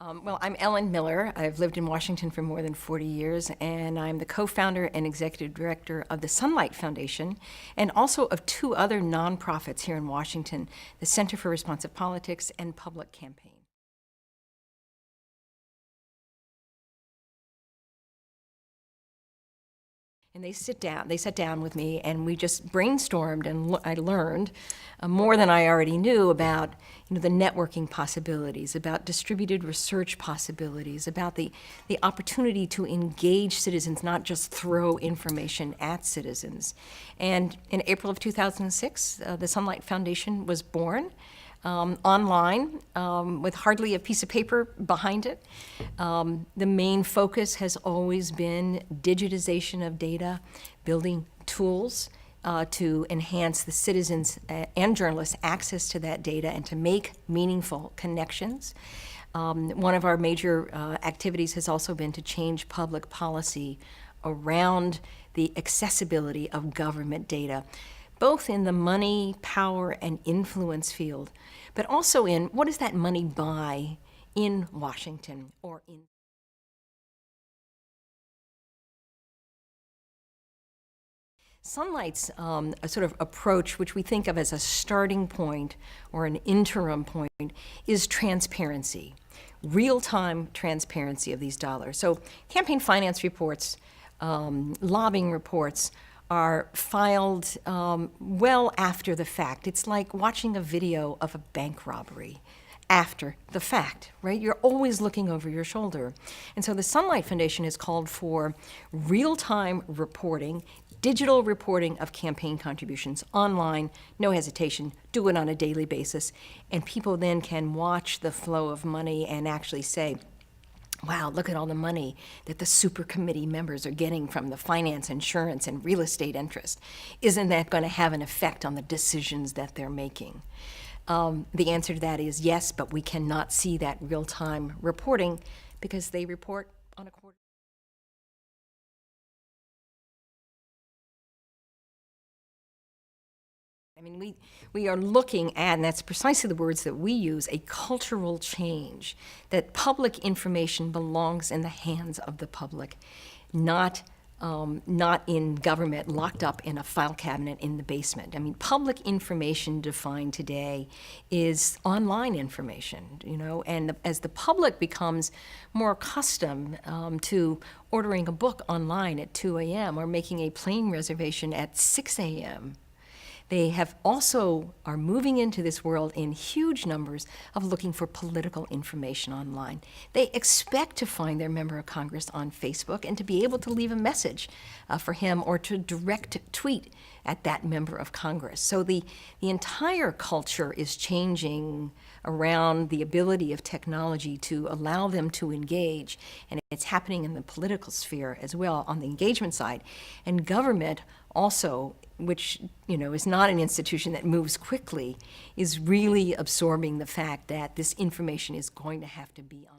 Well, I'm Ellen Miller. I've lived in Washington for more than 40 years, and I'm the co-founder and executive director of the Sunlight Foundation, and also of two other nonprofits here in Washington, the Center for Responsive Politics and Public Campaign. And they sat down with me, and we just brainstormed, and I learned more than I already knew about, the networking possibilities, about distributed research possibilities, about the opportunity to engage citizens, not just throw information at citizens. And in April of 2006, the Sunlight Foundation was born. Online, with hardly a piece of paper behind it. The main focus has always been digitization of data, building tools to enhance the citizens' and journalists' access to that data and to make meaningful connections. One of our major activities has also been to change public policy around the accessibility of government data, both in the money, power, and influence field, but also in what does that money buy in Washington or in Sunlight's a sort of approach, which we think of as a starting point or an interim point, is transparency, real-time transparency of these dollars. So campaign finance reports, lobbying reports, are filed well after the fact. It's like watching a video of a bank robbery after the fact, right? You're always looking over your shoulder. And so the Sunlight Foundation has called for real-time reporting, digital reporting of campaign contributions online, no hesitation, do it on a daily basis, and people then can watch the flow of money and actually say, wow, look at all the money that the super committee members are getting from the finance, insurance, and real estate interest. Isn't that going to have an effect on the decisions that they're making? The answer to that is yes, but we cannot see that real-time reporting because they report on a quarter. I mean, we are looking at, and that's precisely the words that we use, a cultural change, that public information belongs in the hands of the public, not in government locked up in a file cabinet in the basement. I mean, public information defined today is online information, and as the public becomes more accustomed to ordering a book online at 2 a.m. or making a plane reservation at 6 a.m., they are moving into this world in huge numbers of looking for political information online. They expect to find their member of Congress on Facebook and to be able to leave a message for him or to direct tweet at that member of Congress. So the entire culture is changing around the ability of technology to allow them to engage, and it's happening in the political sphere as well on the engagement side. And government also, which is not an institution that moves quickly, is really absorbing the fact that this information is going to have to be on